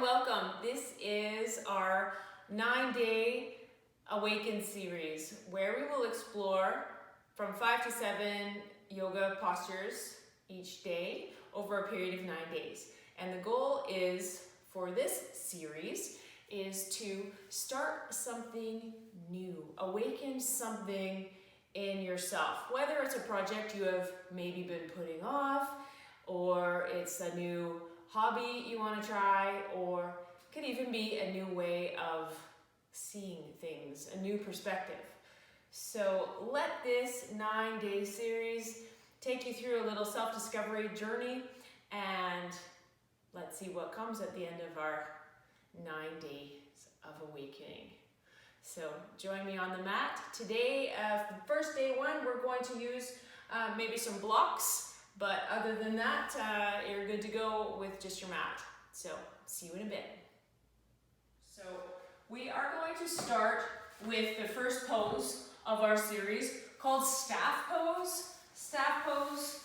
welcome. This is our 9-day Awaken series where we will explore from 5 to 7 yoga postures each day over a period of 9 days. And the goal is for this series is to start something new, awaken something in yourself, whether it's a project you have maybe been putting off, or it's a new hobby you want to try, or it could even be a new way of seeing things, a new perspective. So let this 9-day series take you through a little self-discovery journey, and let's see what comes at the end of our 9 days of awakening. So join me on the mat. Today, first day one, we're going to use maybe some blocks, but other than that, you're good to go with just your mat. So see you in a bit. So we are going to start with the first pose of our series called staff pose. Staff pose,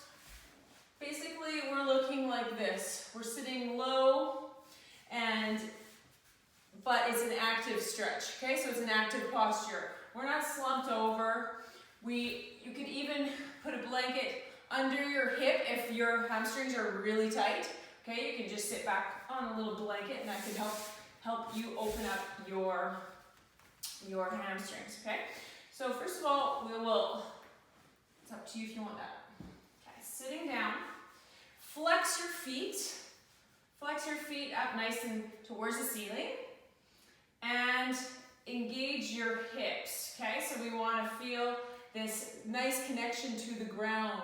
basically we're looking like this. We're sitting low, but it's an active stretch, okay? So it's an active posture. We're not slumped over. You could even put a blanket under your hip if your hamstrings are really tight, okay? You can just sit back on a little blanket and that can help you open up your hamstrings, okay? So first of all, it's up to you if you want that. Okay, sitting down, flex your feet up nice and towards the ceiling, and engage your hips, okay? So we want to feel this nice connection to the ground.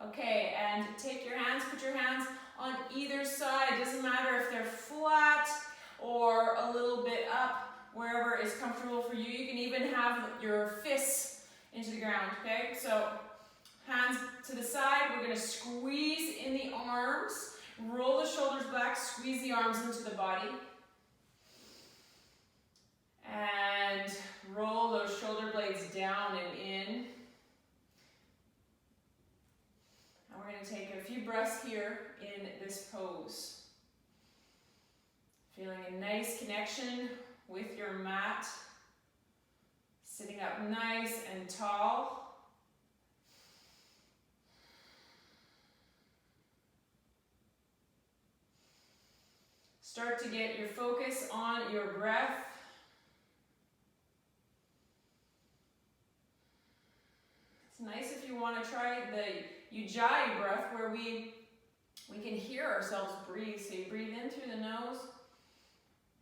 Okay, and take your hands, put your hands on either side. It doesn't matter if they're flat or a little bit up, wherever is comfortable for you. You can even have your fists into the ground, okay? So hands to the side, we're gonna squeeze in the arms, roll the shoulders back, squeeze the arms into the body. And roll those shoulder blades down and in. And we're going to take a few breaths here in this pose. Feeling a nice connection with your mat. Sitting up nice and tall. Start to get your focus on your breath. It's nice if you want to try the Ujjayi breath where we can hear ourselves breathe. So you breathe in through the nose,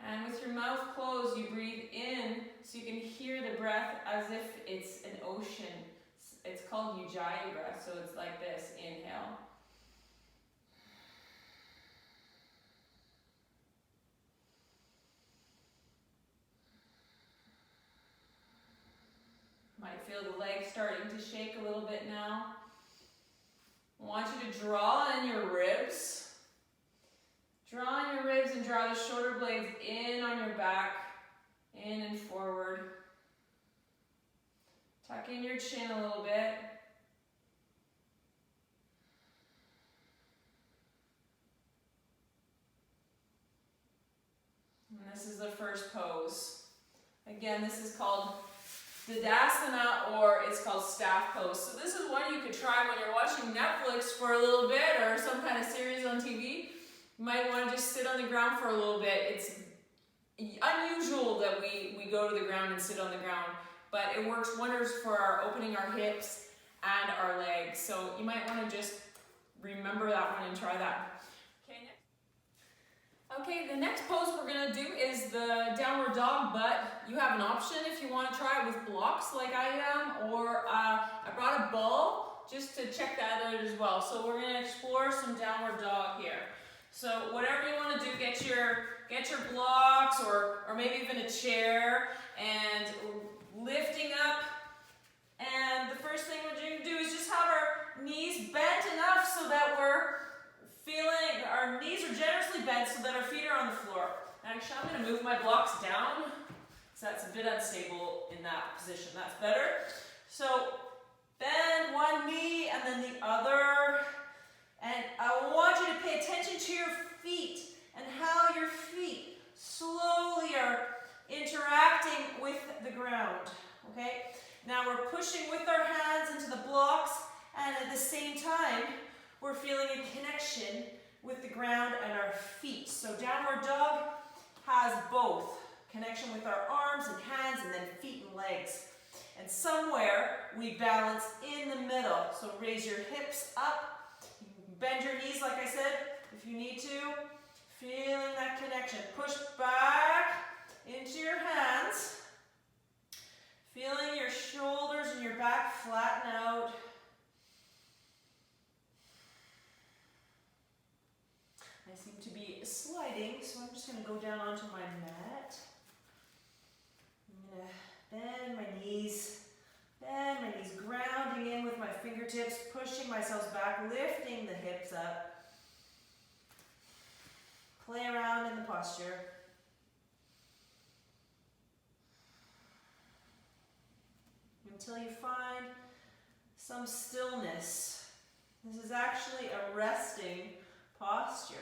and with your mouth closed, you breathe in so you can hear the breath as if it's an ocean. It's called Ujjayi breath, so it's like this. Inhale. Might feel the legs starting to shake a little bit now. I want you to draw in your ribs. Draw in your ribs and draw the shoulder blades in on your back, in and forward. Tuck in your chin a little bit. And this is the first pose. Again, this is called Tadasana, or it's called staff pose. So this is one you could try when you're watching Netflix for a little bit, or some kind of series on TV. You might want to just sit on the ground for a little bit. It's unusual that we go to the ground and sit on the ground, but it works wonders for opening our hips and our legs. So you might want to just remember that one and try that. Okay, the next pose we're going to do is the downward dog, but you have an option if you want to try it with blocks like I am, or I brought a ball just to check that out as well. So we're going to explore some downward dog here. So whatever you want to do, get your blocks or maybe even a chair, and lifting up. And the first thing we're going to do is just have our knees bent enough so that we're feeling our knees are generously bent so that our feet are on the floor. Actually, I'm going to move my blocks down, so that's a bit unstable in that position. That's better. So bend one knee and then the other. And I want you to pay attention to your feet and how your feet ground, okay? Now we're pushing with our hands into the blocks, and at the same time, we're feeling a connection with the ground and our feet. So downward dog has both. Connection with our arms and hands, and then feet and legs. And somewhere we balance in the middle. So raise your hips up. Bend your knees, like I said, if you need to. Feeling that connection. Push back into your hands. Feeling your shoulders and your back flatten out. I seem to be sliding, so I'm just going to go down onto my mat. I'm going to bend my knees, grounding in with my fingertips, pushing myself back, lifting the hips up. Play around in the posture. Until you find some stillness. This is actually a resting posture.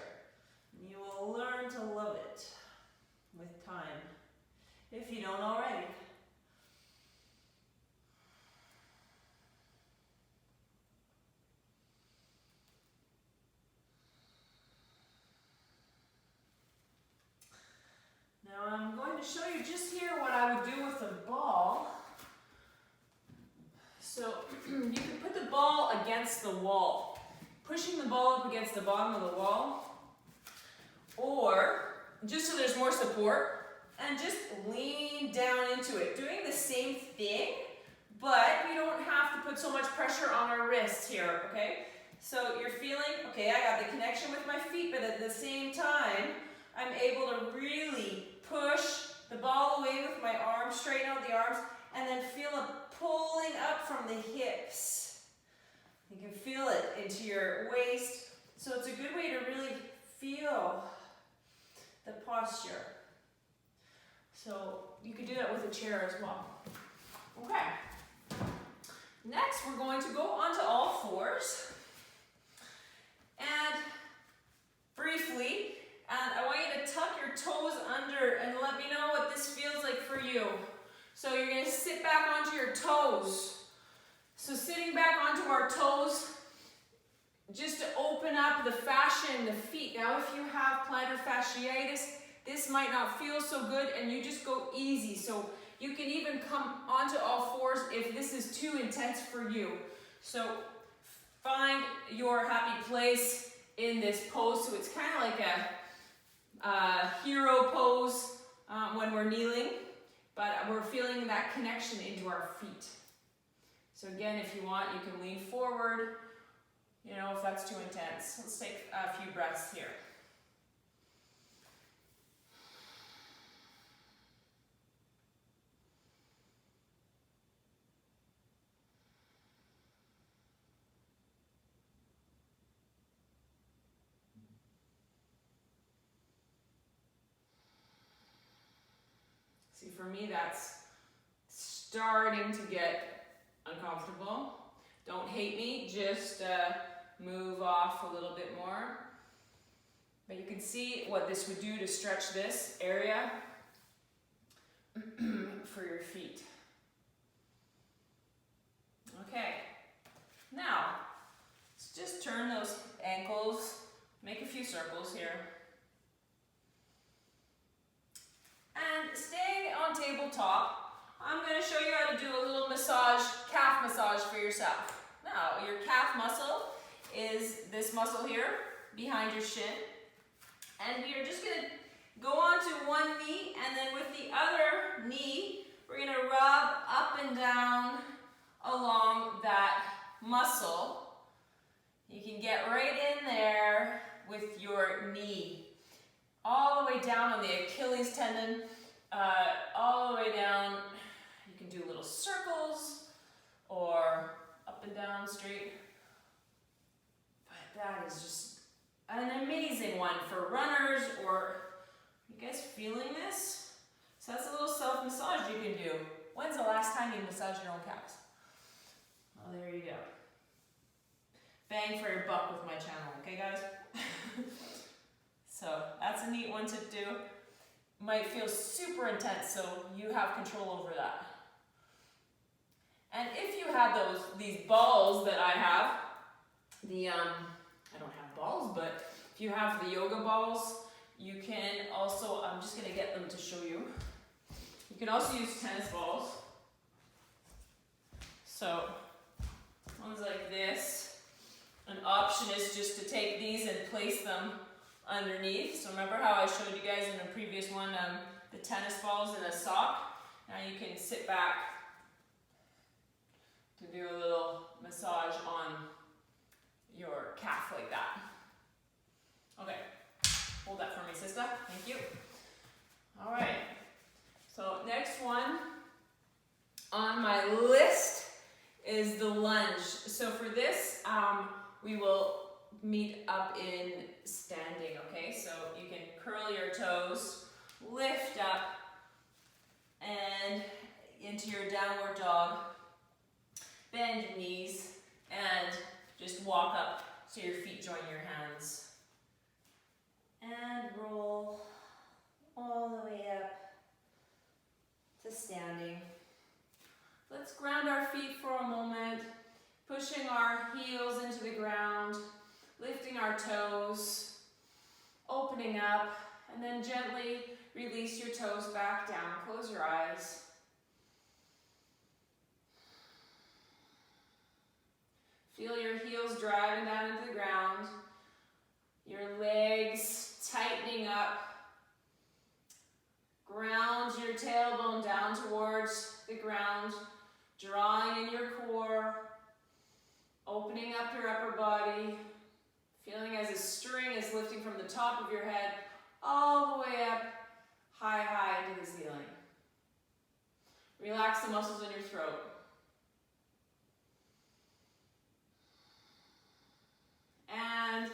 You will learn to love it with time, if you don't already. Now I'm going to show you just here what I would do with a ball. So you can put the ball against the wall, pushing the ball up against the bottom of the wall, or just so there's more support, and just lean down into it. Doing the same thing, but we don't have to put so much pressure on our wrists here, okay? So you're feeling, okay, I got the connection with my feet, but at the same time, I'm able to really push the ball away with my arms, straighten out the arms, and then feel a pulling up from the hips. You can feel it into your waist. So it's a good way to really feel the posture. So you can do that with a chair as well. Okay. Next, we're going to go onto all fours. And briefly, I want you to tuck your toes under and let me know what this feels like for you. So you're going to sit back onto your toes. So sitting back onto our toes, just to open up the fascia in the feet. Now if you have plantar fasciitis, this might not feel so good, and you just go easy. So you can even come onto all fours if this is too intense for you. So find your happy place in this pose. So it's kind of like a hero pose when we're kneeling, but we're feeling that connection into our feet. So again, if you want, you can lean forward, you know, if that's too intense. Let's take a few breaths here. See, for me, that's starting to get uncomfortable. Don't hate me, just move off a little bit more. But you can see what this would do to stretch this area for your feet. Okay, now let's just turn those ankles, make a few circles here. And staying on tabletop, I'm going to show you how to do a little massage, calf massage for yourself. Now, your calf muscle is this muscle here behind your shin. And we are just going to go onto one knee, and then with the other knee, we're going to rub up and down along that muscle. You can get right in there with your knee. All the way down on the Achilles tendon, all the way down. You can do little circles or up and down straight. But that is just an amazing one for runners, or you guys feeling this? So that's a little self-massage you can do. When's the last time you massaged your own calves? Oh, there you go. Bang for your buck with my channel, okay guys? So that's a neat one to do. Might feel super intense, so you have control over that. And if you have these balls that I have, I don't have balls, but if you have the yoga balls, you can also, I'm just gonna get them to show you. You can also use tennis balls. So, ones like this. An option is just to take these and place them underneath. So remember how I showed you guys in the previous one, the tennis balls in a sock? Now you can sit back to do a little massage on your calf like that. Okay, hold that for me, sister. Thank you. All right, so next one on my list is the lunge. So for this, we will meet up in standing, okay? So you can curl your toes, lift up, and into your downward dog. Bend your knees, and just walk up so your feet join your hands. And roll all the way up to standing. Let's ground our feet for a moment, pushing our heels into the ground, lifting our toes, opening up, and then gently release your toes back down. Close your eyes. Feel your heels driving down into the ground, your legs tightening up. Ground your tailbone down towards the ground, drawing in your core, opening up your upper body, feeling as a string is lifting from the top of your head all the way up, high, high into the ceiling. Relax the muscles in your throat. And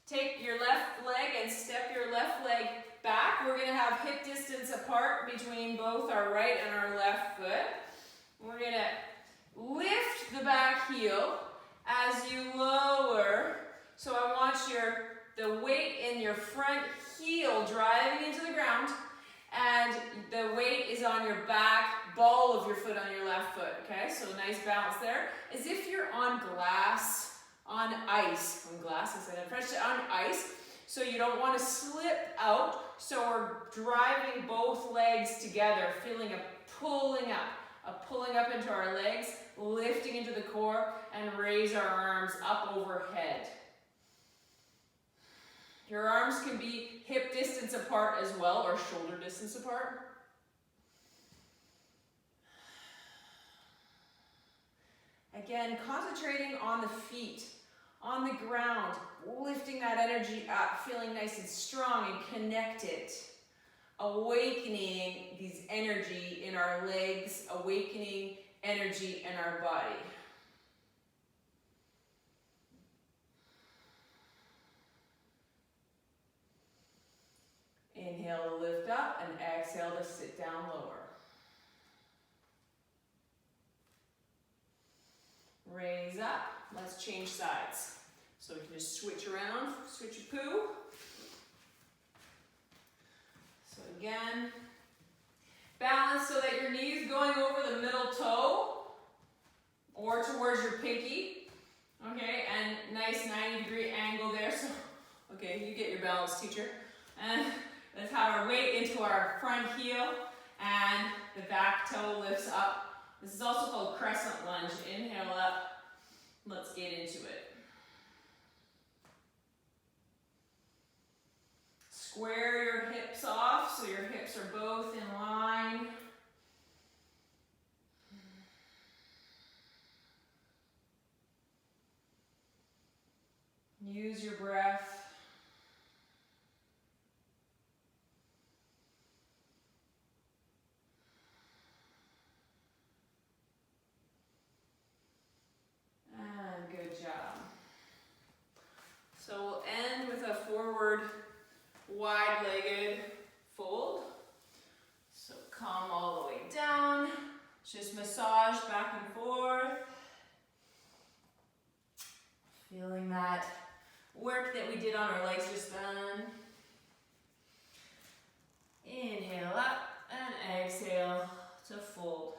take your left leg and step your left leg back. We're going to have hip distance apart between both our right and our left foot. We're going to lift the back heel as you lower. So I want the weight in your front heel driving into the ground, and the weight is on your back ball of your foot on your left foot. Okay, so nice balance there. As if you're on glass. On ice, on glass, I said in French, on ice, so you don't want to slip out, so we're driving both legs together, feeling a pulling up into our legs, lifting into the core, and raise our arms up overhead. Your arms can be hip distance apart as well, or shoulder distance apart. Again, concentrating on the feet, on the ground, lifting that energy up, feeling nice and strong and connected. Awakening these energy in our legs, awakening energy in our body. Inhale to lift up and exhale to sit down lower. Raise up. Let's change sides. So we can just switch around, switch your poo. So again, balance so that your knee is going over the middle toe or towards your pinky. Okay, and nice 90-degree angle there. So, okay, you get your balance, teacher. And let's have our weight into our front heel, and the back toe lifts up. This is also called crescent lunge. Inhale up. Let's get into it. Square your hips off so your hips are both in line. Use your breath. Good job. So we'll end with a forward wide-legged fold. So come all the way down. Just massage back and forth. Feeling that work that we did on our legs just then. Inhale up and exhale to fold.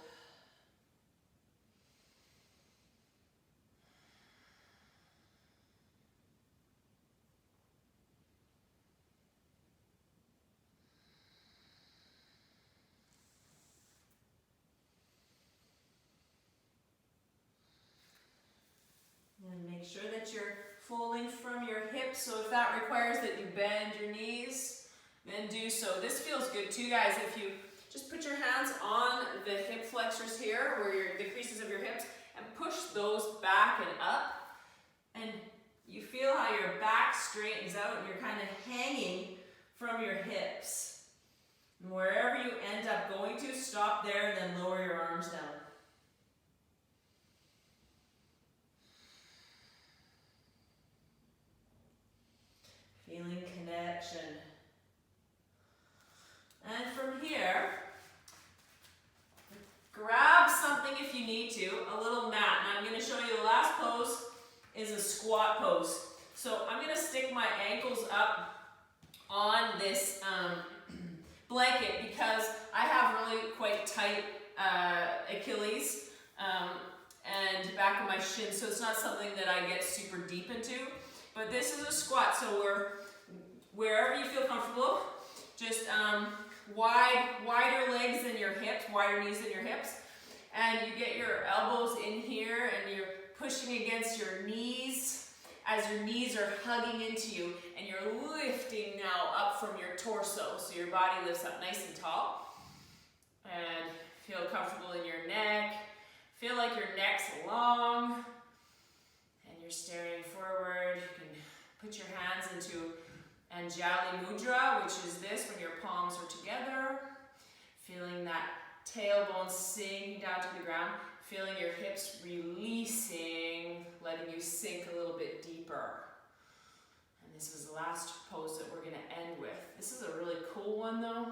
Make sure that you're folding from your hips, so if that requires that you bend your knees, then do so. This feels good too, guys. If you just put your hands on the hip flexors here, where the creases of your hips, and push those back and up, and you feel how your back straightens out and you're kind of hanging from your hips. And wherever you end up going to, stop there and then lower your arms down. Feeling connection. And from here, grab something if you need to, a little mat. And I'm going to show you the last pose is a squat pose. So I'm going to stick my ankles up on this blanket because I have really quite tight Achilles and back of my shin, so it's not something that I get super deep into. But this is a squat, so wherever you feel comfortable, just wider legs than your hips, wider knees than your hips, and you get your elbows in here and you're pushing against your knees as your knees are hugging into you, and you're lifting now up from your torso, so your body lifts up nice and tall, and feel comfortable in your neck. Feel like your neck's long, and you're staring forward. You can put your hands into Anjali Mudra, which is this, when your palms are together. Feeling that tailbone sinking down to the ground. Feeling your hips releasing, letting you sink a little bit deeper. And this was the last pose that we're going to end with. This is a really cool one though.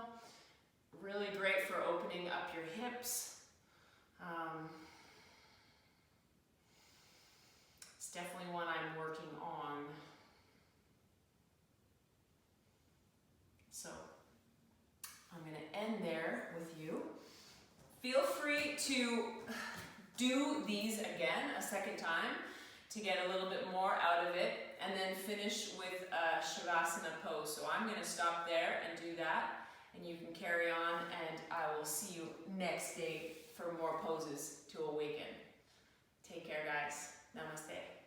Really great for opening up your hips. It's definitely one I'm working on. So I'm going to end there with you. Feel free to do these again a second time to get a little bit more out of it, and then finish with a Shavasana pose. So I'm going to stop there and do that, and you can carry on, and I will see you next day for more poses to awaken. Take care, guys. Namaste.